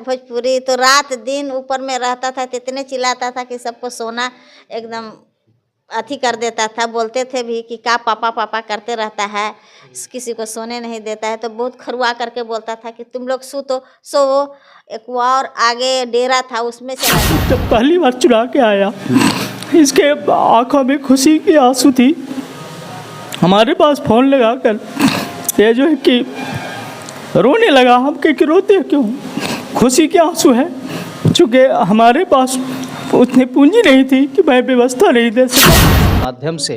भोजपुरी, तो रात दिन ऊपर में रहता था, तो इतने चिल्लाता था कि सबको सोना एकदम अथी कर देता था। बोलते थे भी कि क्या पापा पापा करते रहता है, किसी को सोने नहीं देता है। तो बहुत खरुआ करके बोलता था कि तुम लोग सो। एक और आगे डेरा था, उसमें चला गया। जब पहली बार चुरा के आया, इसके आंखों में खुशी की आंसू थी। हमारे पास फ़ोन लगाकर ये जो है कि रोने लगा। हम कहे कि रोते क्यों, खुशी के आंसू है, चूँकि हमारे पास उतनी पूंजी नहीं थी कि मैं व्यवस्था नहीं दे सका। माध्यम से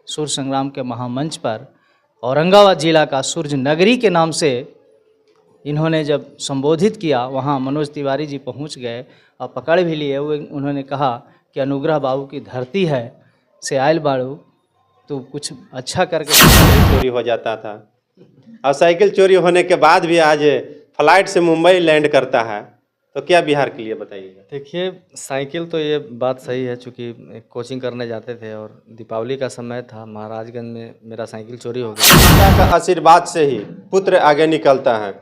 सूर्य संग्राम के महामंच पर औरंगाबाद जिला का सूर्य नगरी के नाम से इन्होंने जब संबोधित किया, वहाँ मनोज तिवारी जी पहुँच गए और पकड़ भी लिए हुए। उन्होंने कहा कि अनुग्रह बाबू की धरती है से आयल बाड़ू, तो कुछ अच्छा करके। चोरी हो जाता था और साइकिल चोरी होने के बाद भी आज फ्लाइट से मुंबई लैंड करता है, तो क्या बिहार के लिए बताइएगा? देखिए, साइकिल तो ये बात सही है, चूँकि कोचिंग करने जाते थे और दीपावली का समय था, महाराजगंज में मेरा साइकिल चोरी हो गया। माता का आशीर्वाद से ही पुत्र आगे निकलता है,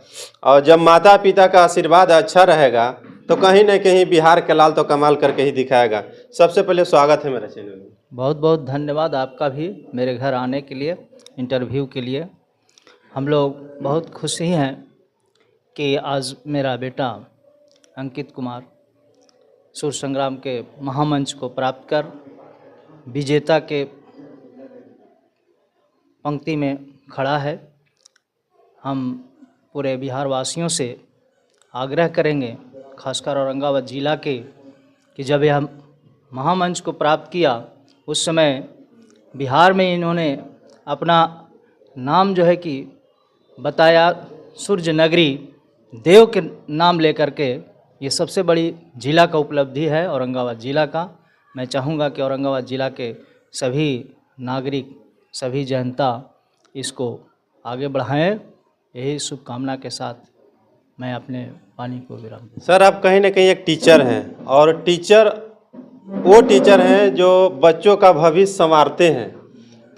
और जब माता पिता का आशीर्वाद अच्छा रहेगा तो कहीं न कहीं बिहार के लाल तो कमाल करके ही दिखाएगा। सबसे पहले स्वागत है मेरे चैनल में। बहुत बहुत धन्यवाद आपका भी मेरे घर आने के लिए, इंटरव्यू के लिए। हम लोग बहुत खुशी हैं कि आज मेरा बेटा अंकित कुमार सूर्य संग्राम के महामंच को प्राप्त कर विजेता के पंक्ति में खड़ा है। हम पूरे बिहार वासियों से आग्रह करेंगे, खासकर औरंगाबाद जिला के, कि जब यह महामंच को प्राप्त किया उस समय बिहार में इन्होंने अपना नाम जो है कि बताया, सूर्य नगरी देव के नाम लेकर के। ये सबसे बड़ी जिला का उपलब्धि है औरंगाबाद जिला का। मैं चाहूँगा कि औरंगाबाद जिला के सभी नागरिक, सभी जनता इसको आगे बढ़ाएं। यही शुभकामना के साथ मैं अपने वाणी को विराम दूं। सर, आप कहीं ना कहीं एक टीचर हैं, और टीचर वो टीचर हैं जो बच्चों का भविष्य संवारते हैं,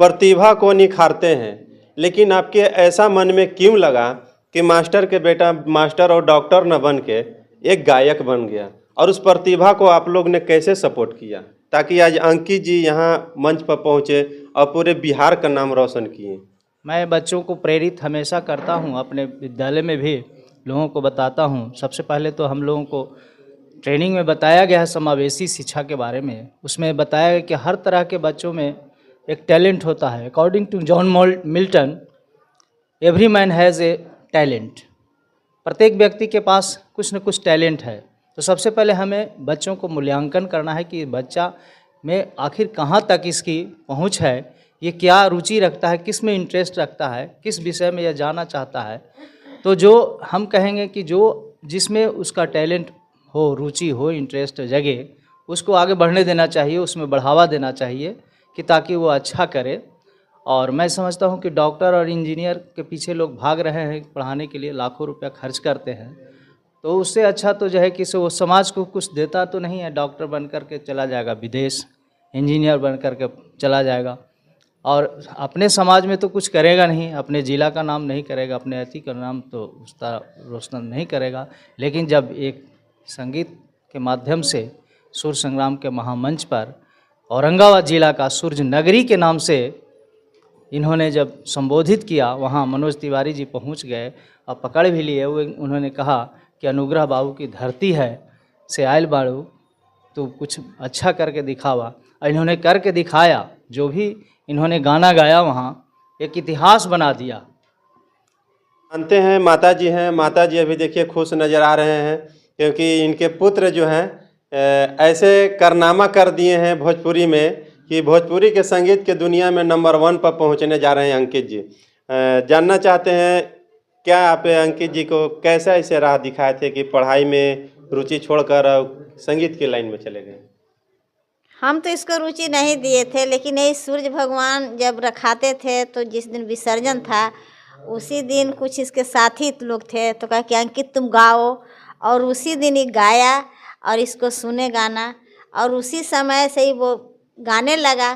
प्रतिभा को निखारते हैं। लेकिन आपके ऐसा मन में क्यों लगा कि मास्टर के बेटा मास्टर और डॉक्टर न बन के एक गायक बन गया, और उस प्रतिभा को आप लोग ने कैसे सपोर्ट किया ताकि आज अंकित जी यहाँ मंच पर पहुँचे और पूरे बिहार का नाम रोशन किए? मैं बच्चों को प्रेरित हमेशा करता हूँ, अपने विद्यालय में भी लोगों को बताता हूँ। सबसे पहले तो हम लोगों को ट्रेनिंग में बताया गया है समावेशी शिक्षा के बारे में। उसमें बताया गया कि हर तरह के बच्चों में एक टैलेंट होता है। According to John Milton, every man has a talent. प्रत्येक व्यक्ति के पास कुछ न कुछ टैलेंट है। तो सबसे पहले हमें बच्चों को मूल्यांकन करना है कि बच्चा में आखिर कहाँ तक इसकी पहुँच है, ये क्या रुचि रखता है, किस में इंटरेस्ट रखता है, किस विषय में यह जानना चाहता है। तो जो हम कहेंगे कि जो जिसमें उसका टैलेंट हो, रुचि हो, इंटरेस्ट जगे, उसको आगे बढ़ने देना चाहिए, उसमें बढ़ावा देना चाहिए कि ताकि वो अच्छा करे। और मैं समझता हूँ कि डॉक्टर और इंजीनियर के पीछे लोग भाग रहे हैं पढ़ाने के लिए, लाखों रुपया खर्च करते हैं। तो उससे अच्छा तो जो है कि वो समाज को कुछ देता तो नहीं है। डॉक्टर बन कर के चला जाएगा विदेश, इंजीनियर बन कर के चला जाएगा और अपने समाज में तो कुछ करेगा नहीं, अपने ज़िला का नाम नहीं करेगा, अपने अति का नाम तो उसका रोशन नहीं करेगा। लेकिन जब एक संगीत के माध्यम से सूर्य संग्राम के महामंच पर औरंगाबाद जिला का सूर्य नगरी के नाम से इन्होंने जब संबोधित किया, वहाँ मनोज तिवारी जी पहुँच गए और पकड़ भी लिए हुए। उन्होंने कहा कि अनुग्रह बाबू की धरती है से आयल बाड़ू, तो कुछ अच्छा करके दिखावा। और इन्होंने करके दिखाया। जो भी इन्होंने गाना गाया वहाँ एक इतिहास बना दिया। जानते हैं माता जी हैं, माता जी अभी देखिए खुश नज़र आ रहे हैं क्योंकि इनके पुत्र जो हैं ऐसे कारनामा कर दिए हैं भोजपुरी में कि भोजपुरी के संगीत के दुनिया में नंबर 1 पर पहुंचने जा रहे हैं अंकित जी। जानना चाहते हैं क्या आप अंकित जी को कैसा ऐसे राह दिखाए थे कि पढ़ाई में रुचि छोड़कर संगीत की लाइन में चले गए? हम तो इसको रुचि नहीं दिए थे, लेकिन यही सूर्य भगवान जब रखाते थे तो जिस दिन विसर्जन था उसी दिन कुछ इसके साथी लोग थे तो कहा कि अंकित तुम गाओ, और उसी दिन ही गाया और इसको सुने गाना, और उसी समय से ही वो गाने लगा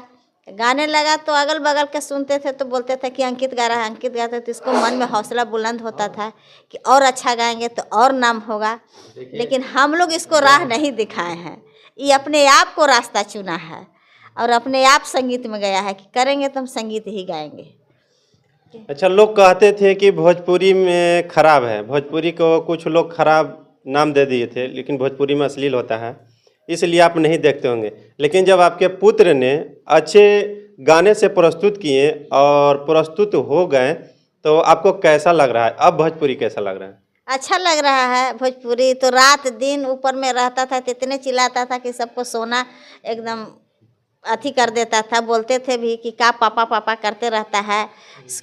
गाने लगा तो अगल बगल के सुनते थे तो बोलते थे कि अंकित गा रहा है, अंकित गाते तो इसको मन में हौसला बुलंद होता था कि और अच्छा गाएंगे तो और नाम होगा। लेकिन हम लोग इसको राह नहीं दिखाए हैं, ये अपने आप को रास्ता चुना है और अपने आप संगीत में गया है कि करेंगे तो हम संगीत ही गाएंगे। अच्छा, लोग कहते थे कि भोजपुरी में खराब है, भोजपुरी को कुछ लोग खराब नाम दे दिए थे, लेकिन भोजपुरी में अश्लील होता है इसलिए आप नहीं देखते होंगे। लेकिन जब आपके पुत्र ने अच्छे गाने से प्रस्तुत किए और प्रस्तुत हो गए तो आपको कैसा लग रहा है? अब भोजपुरी कैसा लग रहा है? अच्छा लग रहा है। भोजपुरी तो रात दिन ऊपर में रहता था तो इतने चिल्लाता था कि सबको सोना एकदम अथी कर देता था। बोलते थे भी कि का पापा पापा करते रहता है,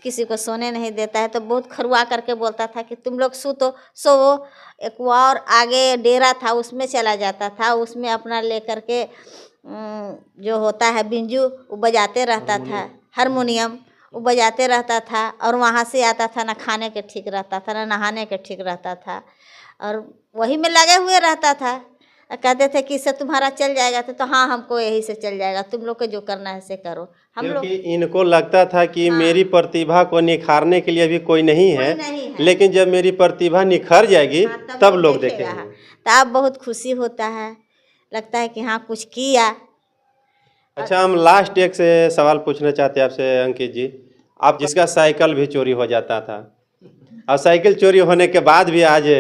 किसी को सोने नहीं देता है। तो बहुत खरुआ करके बोलता था कि तुम लोग सो। एक और आगे डेरा था उसमें चला जाता था, उसमें अपना लेकर के जो होता है बिंजू वो बजाते रहता था, हारमोनियम वो बजाते रहता था। और वहाँ से आता था, ना खाने के ठीक रहता था ना नहाने के ठीक रहता था, और वही में लगे हुए रहता था। कहते थे कि इससे तुम्हारा चल जाएगा, तो हाँ हमको यही से चल जाएगा, तुम लोग को जो करना है से करो। हम लोग क्योंकि इनको लगता था कि मेरी प्रतिभा को निखारने के लिए अभी कोई नहीं है, नहीं है। लेकिन जब मेरी प्रतिभा निखर जाएगी हाँ, तब लोग देखेगा। देखेंगे। तो अब बहुत खुशी होता है, लगता है कि हाँ कुछ किया। अच्छा, हम लास्ट एक से सवाल पूछना चाहते हैं आपसे अंकित जी। आप जिसका साइकिल भी चोरी हो जाता था और साइकिल चोरी होने के बाद भी आज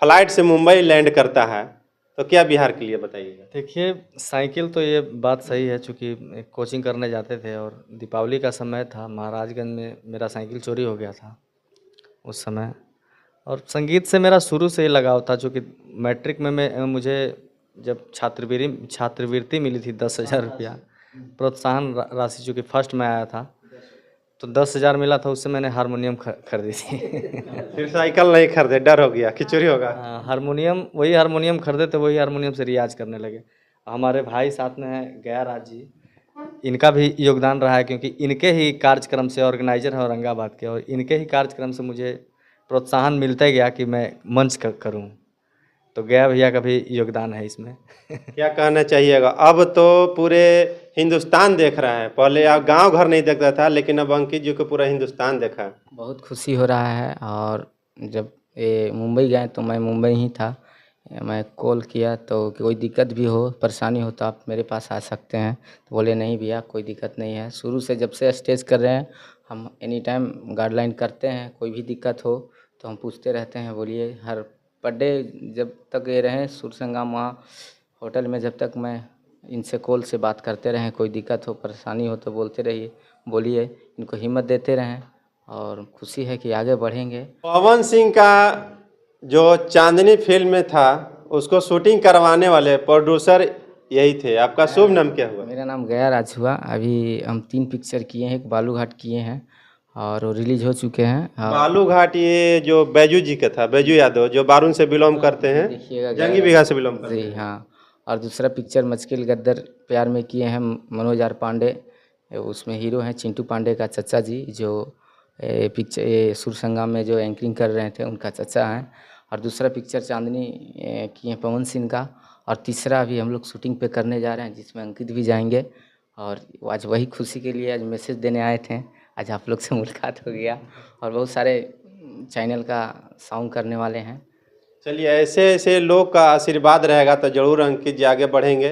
फ्लाइट से मुंबई लैंड करता है, तो क्या बिहार के लिए बताइएगा? देखिए, साइकिल तो ये बात सही है, चूँकि कोचिंग करने जाते थे और दीपावली का समय था, महाराजगंज में मेरा साइकिल चोरी हो गया था उस समय। और संगीत से मेरा शुरू से ही लगाव था, चूँकि मैट्रिक में मुझे जब छात्रवृत्ति मिली थी 10,000 रुपया प्रोत्साहन राशि, चूँकि फर्स्ट में आया था तो 10,000 मिला था, उससे मैंने हारमोनियम खरीदी थी। फिर साइकिल नहीं खरीदे, डर हो गया कि चोरी होगा। हाँ, वही हारमोनियम खरीदे थे, वही हारमोनियम से रियाज करने लगे। हमारे भाई साथ में है गया राज जी, इनका भी योगदान रहा है, क्योंकि इनके ही कार्यक्रम से, ऑर्गेनाइजर है औरंगाबाद के, और इनके ही कार्यक्रम से मुझे प्रोत्साहन मिलता गया कि मैं मंच करूँ। तो गया भैया का भी योगदान है इसमें। क्या कहना चाहिएगा? अब तो पूरे हिंदुस्तान देख रहा है, पहले आप गांव घर नहीं देखता था, लेकिन अब अंकित जी को पूरा हिंदुस्तान देखा। बहुत खुशी हो रहा है। और जब ये मुंबई गए तो मैं मुंबई ही था, मैं कॉल किया तो कोई दिक्कत भी हो, परेशानी हो तो आप मेरे पास आ सकते हैं। तो बोले नहीं भैया कोई दिक्कत नहीं है। शुरू से जब से स्टेज कर रहे हैं हम एनी टाइम गाइडलाइन करते हैं, कोई भी दिक्कत हो तो हम पूछते रहते हैं। बोलिए, हर पर डे जब तक ये रहें सुर संगम वहाँ होटल में, जब तक मैं इनसे कॉल से बात करते रहें, कोई दिक्कत हो परेशानी हो तो बोलते रहिए, बोलिए, इनको हिम्मत देते रहें। और खुशी है कि आगे बढ़ेंगे। पवन सिंह का जो चांदनी फिल्म में था उसको शूटिंग करवाने वाले प्रोड्यूसर यही थे। आपका शुभ नाम क्या हुआ? मेरा नाम गया राज हुआ। अभी हम 3 पिक्चर किए हैं, एक बालूघाट किए हैं और वो रिलीज हो चुके हैं। बालूघाट ये जो बैजू जी का था, बैजू यादव जो बारून से बिलोंग करते हैं, देखिएगा, जंगी बिघा से बिलोंग करते जी हैं। हाँ। और दूसरा पिक्चर मचकिल गद्दर प्यार में किए हैं मनोज आर पांडे, उसमें हीरो हैं चिंटू पांडे का चचा जी, जो पिक्चर सुर संगम में जो एंकरिंग कर रहे थे उनका चचा हैं। और दूसरा पिक्चर चांदनी किए हैं पवन सिंह का। और तीसरा अभी हम लोग शूटिंग पे करने जा रहे हैं जिसमें अंकित भी जाएंगे। और आज वही खुशी के लिए आज मैसेज देने आए थे। आज आप लोग से मुलाकात हो गया और बहुत सारे चैनल का सॉन्ग करने वाले हैं। चलिए, ऐसे ऐसे लोग का आशीर्वाद रहेगा तो जरूर अंकित जी आगे बढ़ेंगे।